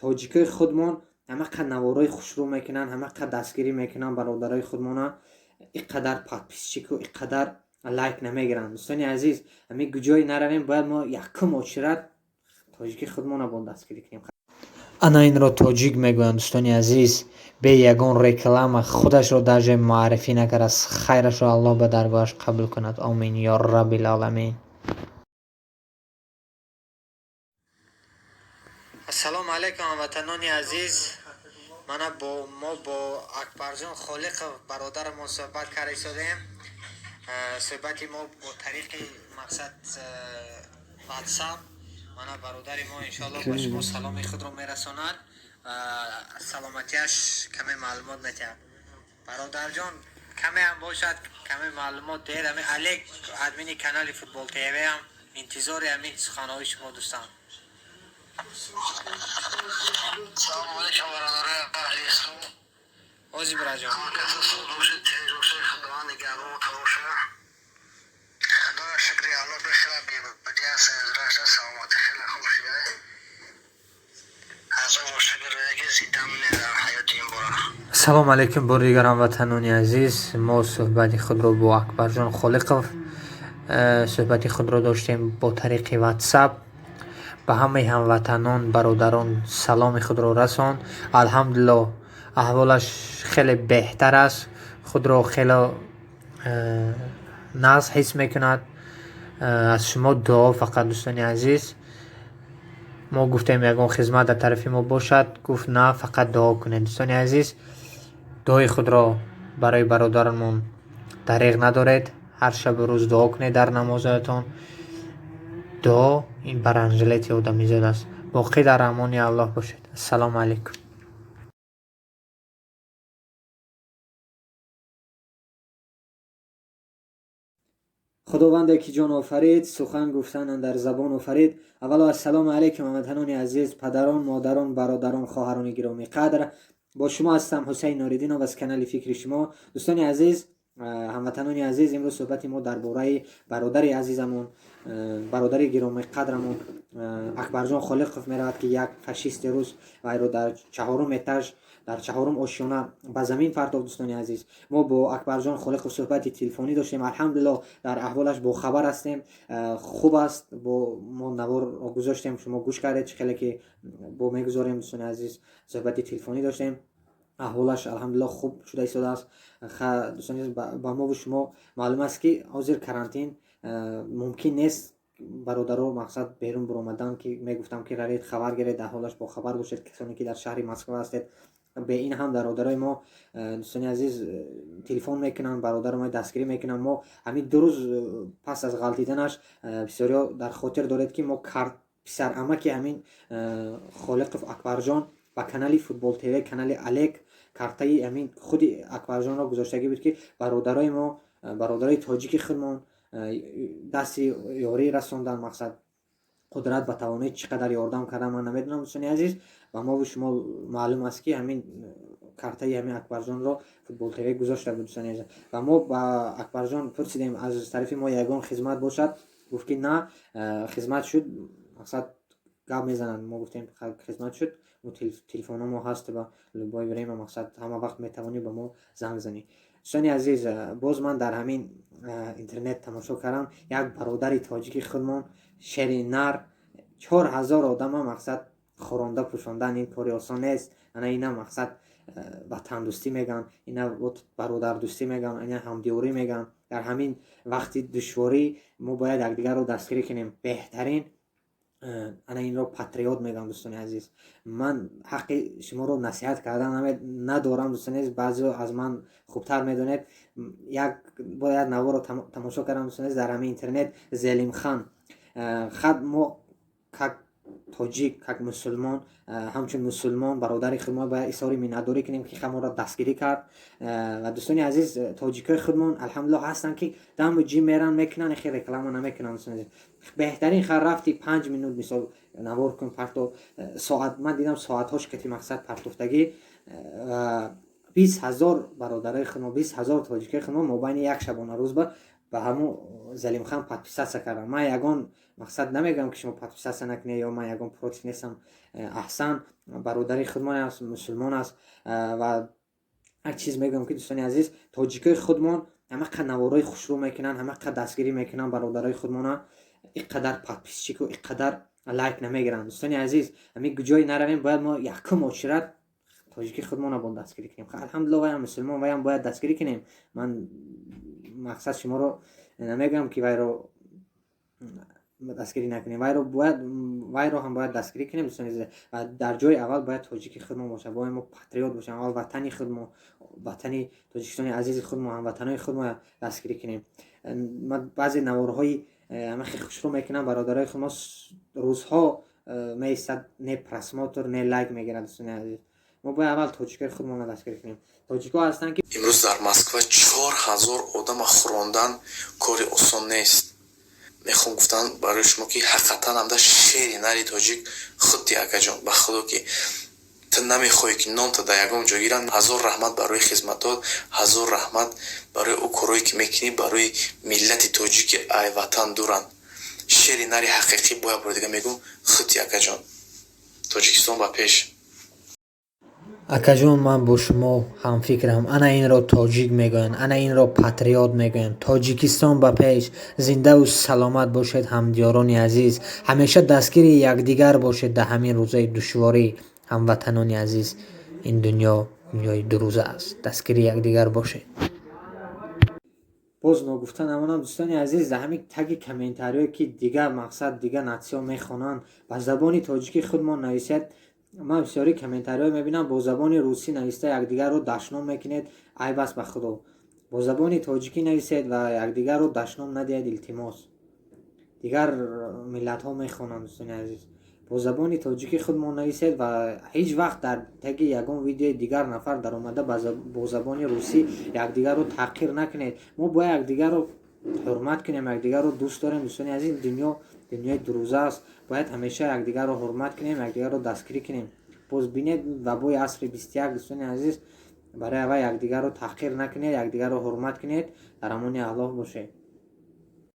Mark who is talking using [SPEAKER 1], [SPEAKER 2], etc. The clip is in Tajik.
[SPEAKER 1] тоҷикои худмон ҳама қад наворои хушрӯ мекунанд, ҳама қад дастгирӣ мекунанд, бародарои худмона иққадар подписчику иққадар лайк намегиранд. дӯстони азиз, ҳамин гуҷои наравем, бояд мо якум очират тоҷики худмона бо дастгирӣ кунем. ана инро тоҷик мегӯянд. дӯстони азиз, бе ягон реклама худашро даже муаррифӣ накард. хайрашро аллоҳ ба даргоҳаш қабул кунад. омин ё раббил аламин. ассалому алайкум ҳамватанони азиз. мана мо бо акбарҷон холиқов бародарамон суҳбат карда истодем. суҳбати мо бо тариқи мақсад ватсап. мана бародари мо иншоаллоҳ ба шумо саломи худро мерасонад. саломатиаш каме маълумот метиҳад. бародарҷон каме ҳам бошад, каме маълумот диҳед. ҳамин алек админи канали Футбол ТВ ҳам интизори ҳамин суханҳои шумо дӯстан.
[SPEAKER 2] салому алайкум бародари аҳлису.
[SPEAKER 1] ҳози бураҷон.
[SPEAKER 2] خدا شکری الله بخیر بیبودی است از رشت سلامت خیلی خوب شده از اون شکر اگه زیدم ندارم حیات این برا.
[SPEAKER 1] салому алайкум бори дигар ҳамватанони азиз. мо суҳбати худро бо акбарҷон холиқов суҳбати худро доштем бо тариқи ватсап. ба ҳамаи ҳамватанон бародарон саломи худро расон. алҳамдулиллоҳ аҳволаш хеле беҳтар аст. худро хеле назм ҳис мекунад. аз шумо дуо фақат дӯстони азиз. мо гуфтем ягон хизмат дар тарафи мо бошад, гуфт на, фақат дуо кунед. дӯстони азиз, дуои худро барои бародарамон дариғ надоред. ҳар шабу рӯз дуо кунед дар намозатон. дуо ин баранҷилети одамизод аст. боқӣ дар амони аллоҳ бошед. ассалому алайкум. худованде ки ҷон офарид, сухан гуфтан дар забон офарид. аввало ассалому алайкум ҳамватанони азиз, падарон, модарон, бародарон, хоҳарони гироми қадр. бо шумо ҳастам ҳусейн нориддинов аз канали фикри шумо. дӯстони азиз, ҳамватанони азиз, имрӯз суҳбати мо дар бораи бародари азизамон, бародари гироми қадрамон акбарҷон холиқов меравад ки як фашисти рус вайро дар 4-ум этаж дар 4-ум ошёна ба замин партофт. дӯстони азиз, мо бо акбарҷон холиқов суҳбати телефонӣ доштем. алҳамдулиллоҳ дар аҳволаш бохабар ҳастем. хуб аст. бо мо навор гузоштем, шумо гӯш кардед чӣ хеле ки бо мегузорем. дӯстони азиз, суҳбати телефонӣ доштем. аҳволаш алҳамдулиллоҳ хуб шуда истодааст. дӯстони азиз, ба мо шумо маълум аст ки ҳозир карантин мумкин нест бародаро мақсад берун биромадан ки мегуфтам ки равед хабар гиред, аҳволаш бохабар бошед. касоне ки дар шаҳри Москва ҳастед, бе ин ҳам бародарои мо дӯстони азиз телефон мекунанд, бародари мо дастгирӣ мекунанд. мо ҳамин 2 рӯз пас аз ғалтиданаш бисёриҳо дар хотир доред ки мо писарамаки ҳамин холиқов акбарҷон ба канали Футбол ТВ, канали алек картаи ҳамин худи акбарҷонро гузоштагӣ буд ки бародарои мо, бародарои тоҷики худмон дасти ёрӣ расондан. мақсад қудрат ба тавонед чӣ қадар ёрдам кардан ман намедонам. дӯстони азиз, ба мо шумо маълум аст ки ҳамин картаи ҳамин акбарҷонро Футбол ТВ гузошта буд. дӯстони азиз, ва мо ба акбарҷон пурсидем аз тарафи мо ягон хизмат бошад. гуфт ки на, хизмат шуд, мақсад гап мезананд. мо гуфтем хизмат шуд, телефонно мо ҳаст ба любое время, мақсад ҳама вақт метавонӣ ба мо занг занӣ. дӯстони азиз, боз ман дар ҳамин интернет тамошо кардам, як бародари тоҷики худмон шери нар 4000 одама мақсад хоронда пӯшондан. ин кори осон нест. ана ина мақсад ватандӯстӣ мегӯянд, ина бародардӯстӣ мегӯянд, ина ҳамдиёрӣ мегӯянд. дар ҳамин вақти душворӣ мо бояд якдигарро дастгирӣ кунем. беҳтарин ана инро патриот мегӯям. дӯстони азиз, ман ҳаққи шуморо насиҳат кардан надорам. дӯстони азиз, баъзеҳо аз ман хубтар медонед. бо як наворро тамошо кардам. дӯстони азиз, дар ҳамин интернет зелимхан хад мо как тоҷик, как мусулмон, ҳамчун мусулмон бародари худмон бояд изҳори миннатдорӣ кунем ки хамонро дастгирӣ кард. ва дӯстони азиз, тоҷикои худмон алҳамдулиллоҳ ҳастанд ки даму ҷим меран мекунанд, хел реклама намекунанд. дӯстони азиз, беҳтарин хар рафти 5 минут мисол навор кун парто соат. ман дидам соатҳо шикати мақсад партофтагӣ. 20000 бародарои худмон, 20000 тоҷикои худмон мобайни як шабона рӯз ба ба ҳамун Залимхан подписаться кардам. Ман ягон мақсад намегӯям ки шумо подписаться накунед ё ман ягон против нестам. Аҳсан бародари худмон аст, мусулмон аст ва як чиз мегӯям ки дӯстони азиз, тоҷикои худмон ҳама қад навораи хушрӯ мекунанд, ҳама қад дастгирӣ мекунанд бародарои худмона, иққадар подписчику иққадар лайк намегиранд. Дӯстони азиз, ҳамин ҷое наравем, бояд мо якум очират тоҷики худмона бо дастгирӣ кунем. Алҳамдулилла ваям мусулмон, ваям бояд дастгирӣ кунем. Ман мақсад шуморо намегӯям ки вайро дастгирӣ накунем, вайро ҳам бояд дастгирӣ кунем. Дӯстони азиз, дар ҷои аввал бояд тоҷики худмон бошад, бояд мо патриот бошем, аввал ватани худмон, ватани Тоҷикистони азизи худмон, ҳамватанои худмон дастгирӣ кунем. баъзе навораҳои ҳамахи хушрӯ мекунанд бародарои худмон, рӯзҳо меистад, не просмотр, не лайк мегирад. Дӯстони азиз, мо бояд аввал тоҷикои худмонро дастгирӣ кунем. Тоҷикҳо ҳастанд ки
[SPEAKER 3] имрӯз дар Москва 4000 одама хӯрондан кори осон нест. мехоҳам гуфтан барои шумо ки ҳақиқатан ҳамда шери нари тоҷик худти акаҷон, ба худо ки ту намехоҳӣ ки нонта дар ягон ҷо гиранд. ҳазор раҳмат барои хизматот, ҳазор раҳмат барои ӯ корое ки мекунӣ барои миллати тоҷики ай ватан дуранд. шери нари ҳақиқӣ бояд бори дига мегӯм, худти акаҷон. Тоҷикистон ба пеш.
[SPEAKER 1] акаҷон, ман бо шумо ҳамфикрам. ана инро тоҷик мегӯянд, ана инро патриот мегӯянд. Тоҷикистон ба пеш. Зиндаву саломат бошед ҳамдиёрони азиз. ҳамеша дастгири якдигар бошед дар ҳамин рӯзаи душворӣ. ҳамватанони азиз, ин дунёи дурӯза аст. Дастгири якдигар бошед. боз ногуфта намонам, дӯстони азиз, дар ҳамин таги комментариҳое ки дигар мақсад, дигар натсиҳо мехонанд, ба забони тоҷики худмон нависед. ман бисёри комментариҳо мебинам бо забони русӣ нависта якдигарро дашном мекунед. Айбаст ба худо, бо забони тоҷикӣ нависед ва якдигарро дашном надиҳед. Илтимос, дигар миллатҳо мехонанд. Дӯстони азиз, бо забони тоҷики худмон нависед ва ҳеҷ вақт дар таги ягон видеои дигар нафар даромада бо забони русӣ якдигарро таҳқир накунед. мо бояд якдигарро ҳурмат кунем, якдигарро дӯст дорем. Дӯстони азиз, дунёи дурӯза аст. Бояд ҳамеша якдигарро ҳурмат кунем, якдигарро дастгирӣ кунем. боз бинед вабои асри 21, дӯстони азиз, барои аввал якдигарро таҳқир накунед, якдигарро ҳурмат кунед. Дар амони Аллоҳ бошед.